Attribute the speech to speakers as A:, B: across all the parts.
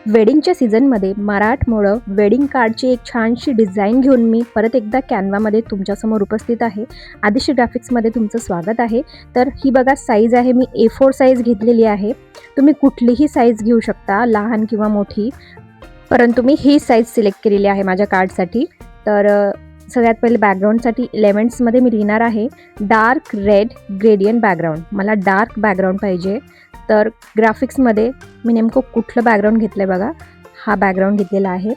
A: वेडिंगच्या सीझनमध्ये मराठमोळं वेडिंग कार्डची एक छानशी डिझाईन घेऊन मी परत एकदा कॅनव्हामध्ये तुमच्यासमोर उपस्थित आहे. आदिश्री ग्राफिक्समध्ये तुमचं स्वागत आहे. तर ही बघा साईज आहे, मी A4 साईज घेतलेली आहे. तुम्ही कुठलीही साईज घेऊ शकता, लहान किंवा मोठी, परंतु मी ही साईज सिलेक्ट केलेली आहे माझ्या कार्डसाठी. तर सगळ्यात पहिले बॅकग्राऊंडसाठी एलिमेंट्समध्ये मी लिहिणार आहे डार्क रेड ग्रेडियंट बॅकग्राऊंड. मला डार्क बॅकग्राऊंड पाहिजे. तर ग्राफिक्समध्ये मी नेमकं कुठलं बॅकग्राऊंड घेतलं आहे बघा, हा बॅकग्राऊंड घेतलेला आहे.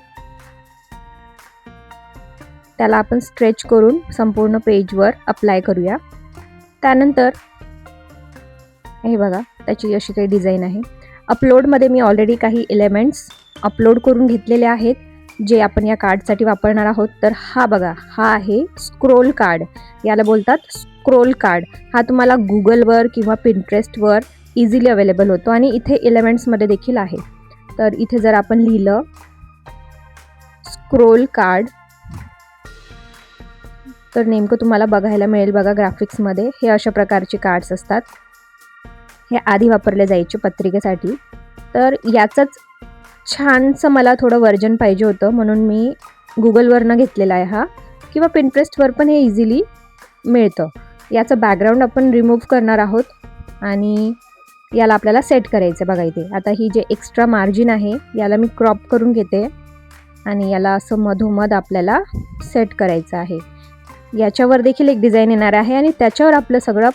A: त्याला आपण स्ट्रेच करून संपूर्ण पेजवर अप्लाय करूया. त्यानंतर हे बघा त्याची अशी काही डिझाईन आहे. अपलोडमध्ये मी ऑलरेडी काही एलिमेंट्स अपलोड करून घेतलेले आहेत जे आपण या कार्डसाठी वापरणार आहोत. तर हा बघा, हा आहे स्क्रोल कार्ड, याला बोलतात स्क्रोल कार्ड. हा तुम्हाला गुगलवर किंवा पिंटरेस्टवर इझिली अवेलेबल होतो आणि इथे एलिमेंट्समध्ये देखील आहे. तर इथे जर आपण लिहिलं स्क्रोल कार्ड तर नेमकं तुम्हाला बघायला मिळेल बघा ग्राफिक्समध्ये. हे अशा प्रकारचे कार्ड्स असतात, हे आधी वापरले जायचे पत्रिकेसाठी. तर याचंच छानसं मला थोडं व्हर्जन पाहिजे होतं म्हणून मी गुगलवरनं घेतलेला आहे हा, किंवा पिंटरेस्टवर पण हे इझिली मिळतं. याचं बॅकग्राऊंड आपण रिमूव्ह करणार आहोत आणि याला आपल्याला सेट करायचं बघा. इथे आता ही जे एक्स्ट्रा मार्जिन आहे याला मी क्रॉप करून घेते आणि याला असं मधोमध आपल्याला सेट करायचं आहे. याच्यावर देखील एक डिझाईन येणार आहे आणि त्याच्यावर आपलं सगळं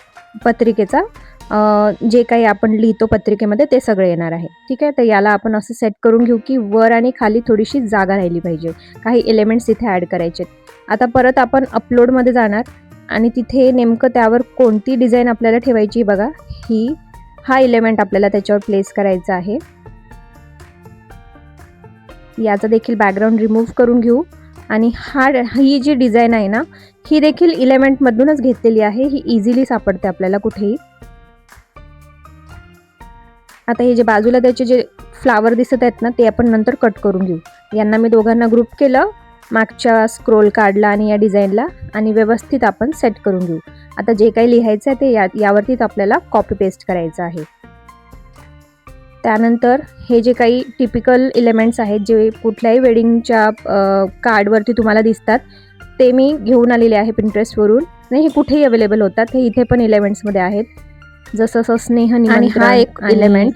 A: पत्रिकेचा जे काही आपण लिहितो पत्रिकेमध्ये ते सगळं येणार आहे. ठीक आहे, तर याला आपण असं सेट करून घेऊ की वर आणि खाली थोडीशी जागा राहिली पाहिजे. काही एलिमेंट्स इथे ॲड करायचे. आता परत आपण अपलोडमध्ये जाणार आणि तिथे नेमकं त्यावर कोणती डिझाईन आपल्याला ठेवायची बघा, हा एलिमेंट आपल्याला त्याच्यावर प्लेस करायचा आहे. याचा देखील बॅकग्राऊंड रिमूव्ह करून घेऊ आणि ही जी डिझाईन आहे ना, ही देखील एलिमेंटमधूनच घेतलेली आहे. ही इझिली सापडते आपल्याला कुठेही. आता हे जे बाजूला त्याचे जे फ्लावर दिसत आहेत ना, ते आपण नंतर कट करून घेऊ. यांना मी दोघांना ग्रुप केलं, मागच्या स्क्रोल कार्डला आणि या डिझाईनला, आणि व्यवस्थित आपण सेट करून घेऊ. आता जे काही लिहायचं आहे ते यावरतीच आपल्याला कॉपी पेस्ट करायचं आहे. त्यानंतर हे जे काही टिपिकल एलिमेंट्स आहेत जे कुठल्याही वेडिंगच्या कार्डवरती तुम्हाला दिसतात ते मी घेऊन आलेले आहे पिंटरेस्टवरून. नाही, हे कुठेही अवेलेबल होतात, हे इथे पण एलिमेंट्समध्ये आहेत. जसं स्नेह निमंत्रण, हा एक एलिमेंट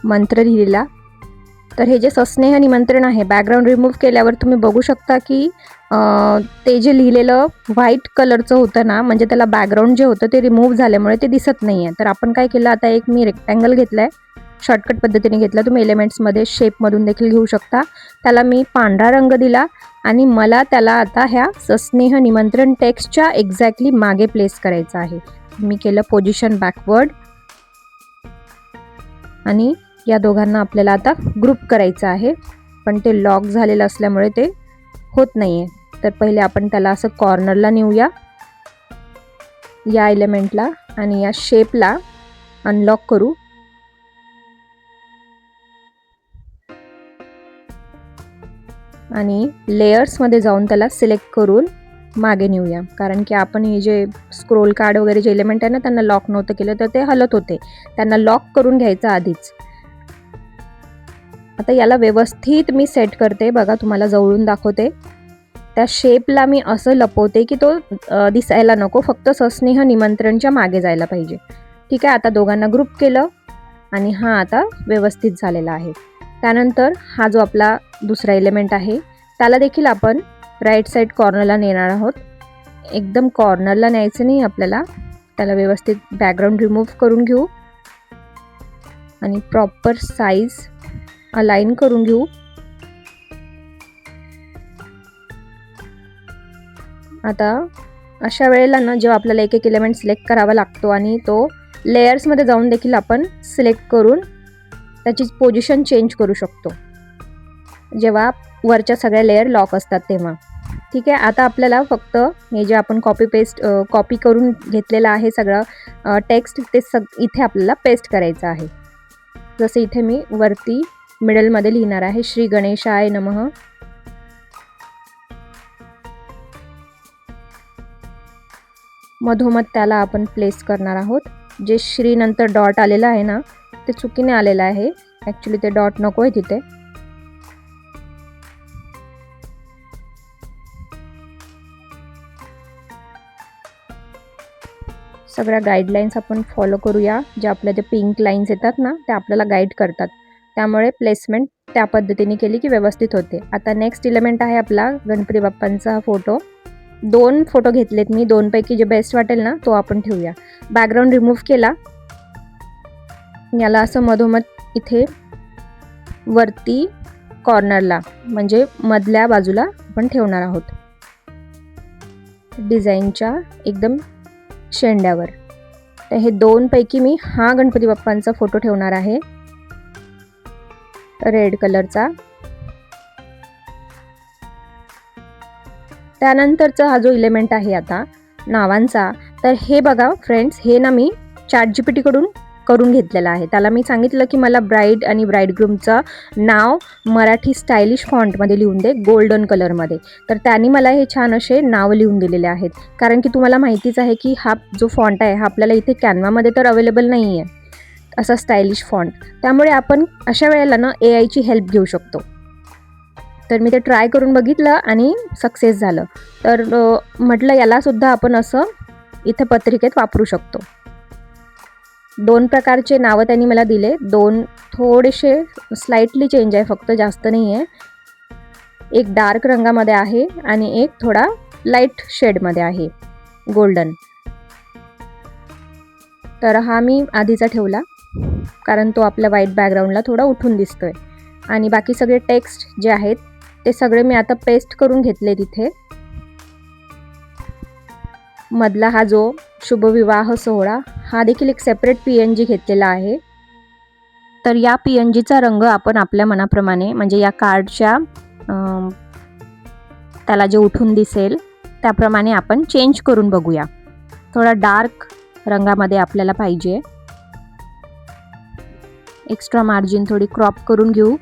A: मंत्र लिहिलेला. तर हे जे सस्नेह निमंत्रण आहे, बॅकग्राऊंड रिमूव्ह केल्यावर तुम्ही बघू शकता की ते जे लिहिलेलं व्हाईट कलरचं होतं ना, म्हणजे त्याला बॅकग्राऊंड जे होतं ते रिमूव्ह झाल्यामुळे ते दिसत नाही आहे. तर आपण काय केलं, आता एक मी रेक्टँगल घेतला आहे, शॉर्टकट पद्धतीने घेतला. तुम्ही एलिमेंट्समध्ये शेपमधून देखील घेऊ शकता. त्याला मी पांढरा रंग दिला आणि मला त्याला आता ह्या सस्नेह निमंत्रण टेक्स्टच्या एक्झॅक्टली मागे प्लेस करायचं आहे. मी केलं पोझिशन बॅकवर्ड आणि या दोघांना आपल्याला आता ग्रुप करायचं आहे, पण ते लॉक झालेलं असल्यामुळे ते होत नाही आहे. तर पहिले आपण त्याला असं कॉर्नरला नेऊया या एलिमेंटला आणि या शेपला अनलॉक करू. आणि लेयर्समध्ये जाऊन त्याला सिलेक्ट करून मागे नेऊया, कारण की आपण हे जे स्क्रोल कार्ड वगैरे जे एलिमेंट आहे ना, त्यांना लॉक नव्हतं केलं तर ते हलत होते. त्यांना लॉक करून घ्यायचं आधीच. आता याला व्यवस्थित मी सेट करते बघा, तुम्हाला जवळून दाखवते. त्या शेपला मी असं लपवते की तो दिसायला नको, फक्त सस्नेह निमंत्रणच्या मागे जायला पाहिजे. ठीक आहे, आता दोघांना ग्रुप केलं आणि हा आता व्यवस्थित झालेला आहे. त्यानंतर हा जो आपला दुसरा एलिमेंट आहे त्याला देखील आपण राईट साईड कॉर्नरला नेणार आहोत. एकदम कॉर्नरला न्यायचं नाही आपल्याला, त्याला व्यवस्थित बॅकग्राऊंड रिमूव्ह करून घेऊ आणि प्रॉपर साईज अलाइन करून घेऊ. आता अशा वेळेला ना, जेव्हा आपल्याला एक एक एलिमेंट सिलेक्ट करावा लागतो आणि तो लेयर्समध्ये जाऊन देखील आपण सिलेक्ट करून त्याची पोझिशन चेंज करू शकतो जेव्हा वरच्या सगळ्या लेयर लॉक असतात तेव्हा. ठीक आहे, आता आपल्याला फक्त हे जे आपण कॉपी करून घेतलेलं आहे सगळं टेक्स्ट, ते इथे आपल्याला पेस्ट करायचं आहे. जसं इथे मी वरती मिडलमध्ये लिहिणार आहे श्री गणेशाय नमः. मधोमध त्याला आपण प्लेस करणार आहोत. जे श्री नंतर डॉट आलेला आहे ना, ते चुकीने आलेलं आहे, ॲक्च्युली ते डॉट नको आहे तिथे. सगळ्या गाईडलाईन्स आपण फॉलो करूया. ज्या आपल्या जे पिंक लाईन्स येतात ना, त्या आपल्याला गाईड करतात. त्यामुळे प्लेसमेंट त्या पद्धतीने केली की व्यवस्थित होते. आता नेक्स्ट एलिमेंट आहे आपला गणपती बाप्पांचा फोटो. 2 फोटो घेतलेत मी. 2 पैकी जे बेस्ट वाटेल ना, तो आपण ठेवूया. बॅकग्राऊंड रिमूव्ह केला. याला असं मधोमध इथे वरती कॉर्नरला म्हणजे मधल्या बाजूला आपण ठेवणार आहोत, डिझाईनच्या एकदम शेंड्यावर. तर हे 2 पैकी मी हा गणपती बाप्पांचा फोटो ठेवणार आहे, रेड कलरचा. त्यानंतरचा हा जो एलिमेंट आहे आता नावांचा, तर हे बघा फ्रेंड्स, हे ना मी ChatGPT कडून करून घेतलेलं आहे. त्याला मी सांगितलं की मला ब्राईड आणि ब्राईडग्रूमचं नाव मराठी स्टायलिश फॉन्टमध्ये लिहून दे, गोल्डन कलरमध्ये. तर त्यांनी मला हे छान असे नाव लिहून दिलेले आहेत. कारण की तुम्हाला माहितीच आहे की हा जो फॉन्ट आहे हा आपल्याला इथे कॅनवामध्ये तर अवेलेबल नाही आहे असा स्टायलिश फॉन्ट. त्यामुळे आपण अशा वेळेला ना AIची हेल्प घेऊ शकतो. तर मी ते ट्राय करून बघितलं आणि सक्सेस झालं. तर म्हटलं यालासुद्धा आपण असं इथे पत्रिकेत वापरू शकतो. 2 प्रकारचे नावं त्यांनी मला दिले. 2 थोडेसे स्लाइटली चेंज आहे, फक्त जास्त नाही आहे. एक डार्क रंगामध्ये आहे आणि एक थोडा लाईट शेडमध्ये आहे, गोल्डन. तर हा मी आधीचा ठेवला कारण तो आपल्या व्हाईट बॅकग्राऊंडला थोडा उठून दिसतोय. आणि बाकी सगळे टेक्स्ट जे आहेत ते सगळे मी आता पेस्ट करून घेतले तिथे. मधला हा जो शुभविवाह सोहळा हा देखील एक सेपरेट PNG घेतलेला आहे. तर या PNGचा रंग आपण आपल्या मनाप्रमाणे म्हणजे या कार्डच्या त्याला जे उठून दिसेल त्याप्रमाणे आपण चेंज करून बघूया. थोडा डार्क रंगामध्ये आपल्याला पाहिजे. एक्स्ट्रा मार्जिन थोडी क्रॉप करून घेऊ.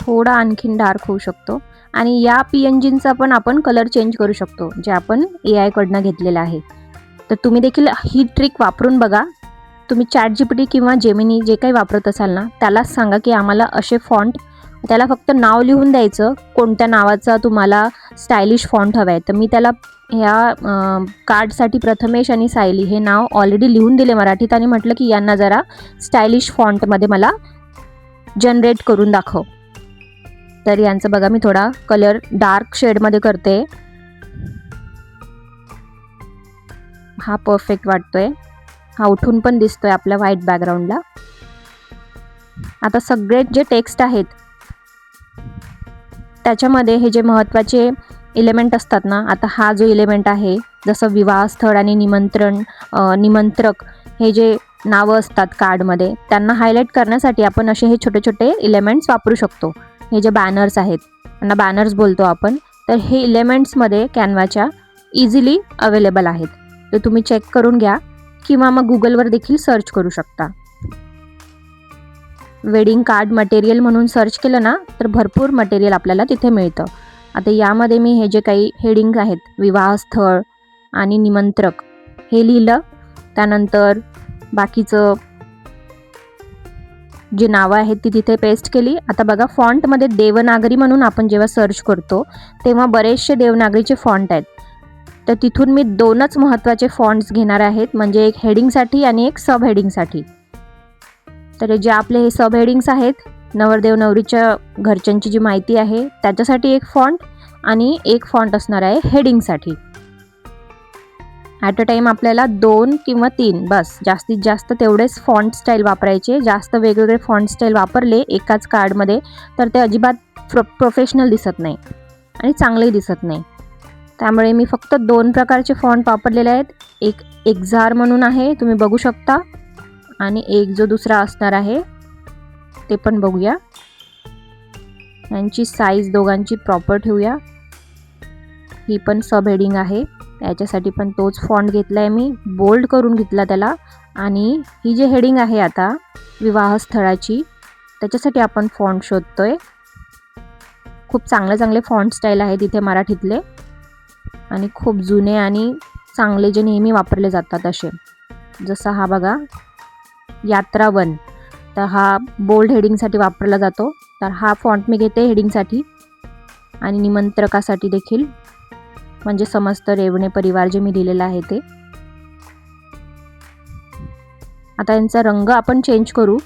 A: थोडा आणखीन डार्क होऊ शकतो. आणि या PNGंचा पण आपण कलर चेंज करू शकतो, जे आपण AI कडनं घेतलेलं आहे. तर तुम्ही देखील ही ट्रिक वापरून बघा. तुम्ही ChatGPT किंवा जेमिनी जे काही वापरत असाल ना, त्यालाच सांगा की आम्हाला असे फॉन्ट, त्याला फक्त नाव लिहून द्यायचं, कोणत्या नावाचा तुम्हाला स्टायलिश फॉन्ट हवा आहे. तर मी त्याला ह्या कार्डसाठी प्रथमेश आणि सायली हे नाव ऑलरेडी लिहून दिले मराठीत आणि म्हटलं की यांना जरा स्टायलिश फॉन्टमध्ये मला जनरेट करून दाखव. तर यांचं बघा मी थोडा कलर डार्क शेडमध्ये करते. हा परफेक्ट वाटतोय. हा उठून पण दिसतोय आपल्या व्हाईट बॅकग्राऊंडला. आता सगळे जे टेक्स्ट आहेत त्याच्यामध्ये हे जे महत्त्वाचे एलिमेंट असतात ना, आता हा जो एलिमेंट आहे जसं विवाहस्थळ आणि निमंत्रक हे जे नावं असतात कार्डमध्ये, त्यांना हायलाईट करण्यासाठी आपण असे हे छोटे छोटे एलिमेंट्स वापरू शकतो. हे जे बॅनर्स आहेत त्यांना बॅनर्स बोलतो आपण. तर हे एलिमेंट्समध्ये कॅनवाच्या इझिली अवेलेबल आहेत. तर तुम्ही चेक करून घ्या किंवा मग गुगलवर देखील सर्च करू शकता. वेडिंग कार्ड मटेरियल म्हणून सर्च केलं ना तर भरपूर मटेरियल आपल्याला तिथे मिळतं. आता यामध्ये मी हे जे काही हेडिंग आहेत, विवाहस्थळ आणि निमंत्रक हे लिहिलं. त्यानंतर बाकीचं जी नावं आहेत ती तिथे पेस्ट केली. आता बघा फॉन्टमध्ये देवनागरी म्हणून आपण जेव्हा सर्च करतो तेव्हा बरेचसे देवनागरीचे फॉन्ट आहेत. तर तिथून मी 2च महत्त्वाचे फॉन्ट्स घेणार आहेत, म्हणजे एक हेडिंगसाठी आणि एक सब हेडिंगसाठी. तर जे आपले हे सब हेडिंग्स आहेत, नवरदेव नवरीच्या घरच्यांची जी माहिती आहे त्याच्यासाठी एक फॉन्ट आणि एक फॉन्ट असणार आहे हेडिंगसाठी. ॲट अ टाईम आपल्याला 2 किंवा 3 बस, जास्तीत जास्त तेवढेच फॉन्ट स्टाईल वापरायचे. जास्त वेगवेगळे फॉन्ट स्टाईल वापरले एकाच कार्डमध्ये तर ते अजिबात प्रोफेशनल दिसत नाही आणि चांगलेही दिसत नाही. त्यामुळे मी फक्त 2 प्रकारचे फॉन्ट वापरलेले आहेत. एक एक्झार म्हणून आहे, तुम्ही बघू शकता, आणि एक जो दुसरा असणार आहे ते पण बघूया. यांची साईज दोघांची प्रॉपर ठेवूया. ही पण सब हेडिंग आहे, याच्यासाठी पण तोच फॉन्ट घेतला आहे मी, बोल्ड करून घेतला त्याला. आणि ही जी हेडिंग आहे आता विवाहस्थळाची, त्याच्यासाठी आपण फॉन्ट शोधतोय. खूप चांगले चांगले फॉन्ट स्टाईल आहेत इथे मराठीतले. आणि खूप जुने आणि चांगले जे नेहमी वापरले जातात असे. जसा हा बघा यात्रा वन, तर हा बोल्ड हेडिंगसाठी वापरला जातो. तर हा फॉन्ट मी घेते हेडिंगसाठी आणि निमंत्रकासाठी देखील, म्हणजे समस्त रेवणे परिवार जे मी लिहिलेलं आहे ते. आता यांचा रंग आपण चेंज करू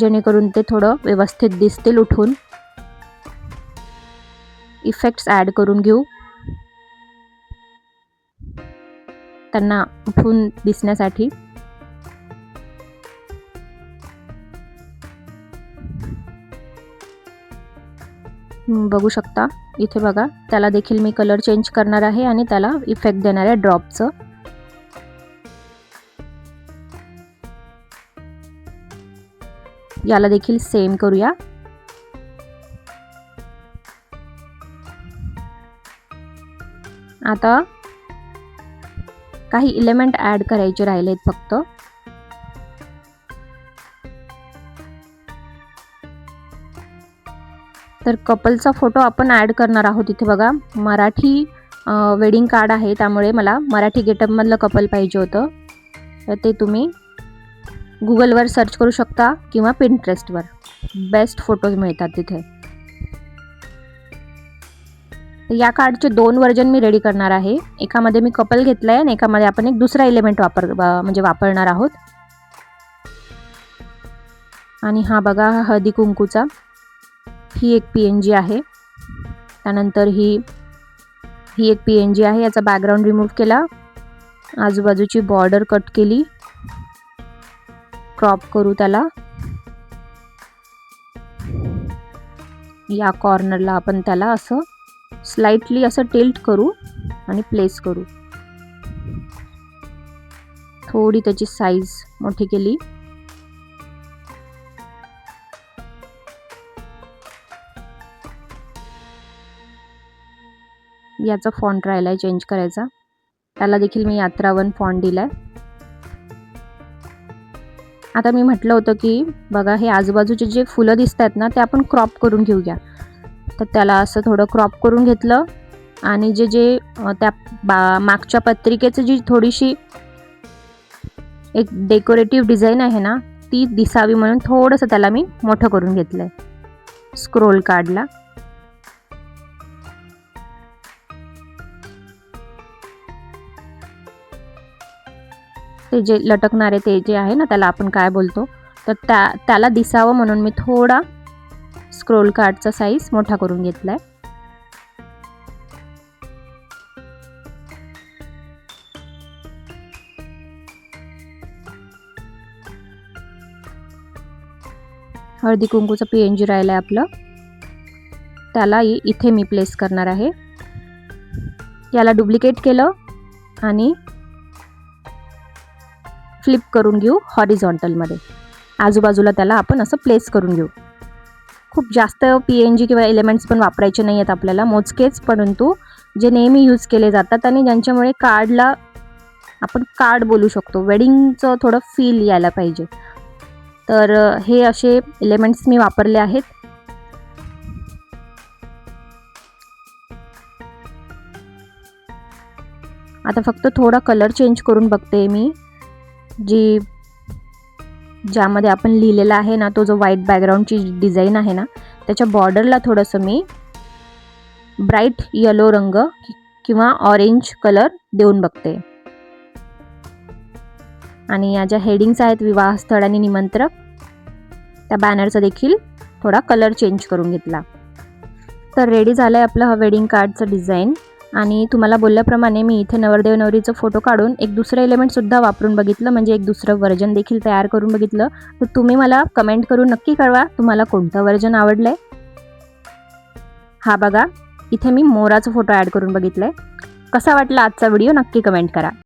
A: जेणेकरून ते थोडं व्यवस्थित दिसतील उठून. इफेक्ट्स ॲड करून घेऊ त्यांना उठून दिसण्यासाठी. बघू शकता इथे बघा, त्याला देखील मी कलर चेंज करणार आहे आणि त्याला इफेक्ट देणार आहे ड्रॉपचं. याला देखील सेम करूया. आता काही इलेमेंट ॲड करायचे राहिलेत फक्त. तर कपलचा फोटो आपण ॲड करणार आहोत. इथे बघा मराठी वेडिंग कार्ड आहे, त्यामुळे मला मराठी गेटअपमधलं कपल पाहिजे होतं. तर ते तुम्ही गुगलवर सर्च करू शकता किंवा पिंटरेस्टवर बेस्ट फोटोज मिळतात तिथे. या कार्डचे 2 व्हर्जन मी रेडी करणार आहे. एकामध्ये मी कपल घेतलं आहे आणि एकामध्ये आपण एक दुसरा एलिमेंट वापरणार आहोत. आणि हा बघा हळदी कुंकूचा, ही एक PNG आहे. त्यानंतर ही एक PNG आहे. याचा बॅकग्राऊंड रिमूव्ह केला, आजूबाजूची बॉर्डर कट केली, क्रॉप करू त्याला. या कॉर्नरला आपण त्याला असं स्लाइटली असं टिल्ट करू आणि प्लेस करू. थोडी त्याची साईज मोठी केली. याचा फॉन्ट राहिलाय चेंज करायचा, त्याला देखील मी यात्रा वन फॉन्ट दिलाय. आता मी म्हटलं होतं की बघा हे आजूबाजूचे जे फुलं दिसत आहेत ना, ते आपण क्रॉप करून घेऊया. तर त्याला असं थोडं क्रॉप करून घेतलं आणि जे त्या मागच्या पत्रिकेचं जी थोडीशी एक डेकोरेटिव्ह डिझाईन आहे ना, ती दिसावी म्हणून थोडंसं त्याला मी मोठं करून घेतलंय स्क्रोल कार्डला. ते जे लटकणारे ते जे आहे ना, त्याला आपण काय बोलतो, तर त्याला दिसावं म्हणून मी थोडा स्क्रोल कार्डचा साईज मोठा करून घेतलाय. हळदी कुंकूचं PNG राहिलंय आपलं, त्याला इथे मी प्लेस करणार आहे. याला डुप्लिकेट केलं आणि फ्लिप करून घेऊ हॉरिझॉन्टलमध्ये. आजूबाजूला त्याला आपण असं प्लेस करून घेऊ. खूप जास्त PNG किंवा एलिमेंट्स पण वापरायचे नाही आहेत आपल्याला, मोजकेच, परंतु जे नेहमी यूज केले जातात आणि ज्यांच्यामुळे कार्डला आपण कार्ड बोलू शकतो, वेडिंगचं थोडं फील यायला पाहिजे. तर हे असे एलिमेंट्स मी वापरले आहेत. आता फक्त थोडा कलर चेंज करून बघते मी. ज्यामध्ये आपण लिहिलेला आहे ना, तो जो व्हाईट बॅकग्राऊंडची डिझाईन आहे ना, त्याच्या बॉर्डरला थोडंसं मी ब्राईट येलो रंग किंवा ऑरेंज कलर देऊन बघते. आणि या ज्या हेडिंग्स आहेत विवाहस्थळ आणि निमंत्रक, त्या बॅनरचा देखील थोडा कलर चेंज करून घेतला. तर रेडी झालं आहे आपलं हा वेडिंग कार्डचं डिझाईन. आणि तुम्हाला बोलल्याप्रमाणे मी इथे नवरदेव नवरीचं फोटो काढून एक दुसरं एलिमेंटसुद्धा वापरून बघितलं, म्हणजे एक दुसरं व्हर्जन देखील तयार करून बघितलं. तर तुम्ही मला कमेंट करून नक्की कळवा तुम्हाला कोणतं व्हर्जन आवडलं आहे. हा बघा इथे मी मोराचा फोटो ॲड करून बघितलं आहे. कसा वाटला आजचा व्हिडिओ नक्की कमेंट करा.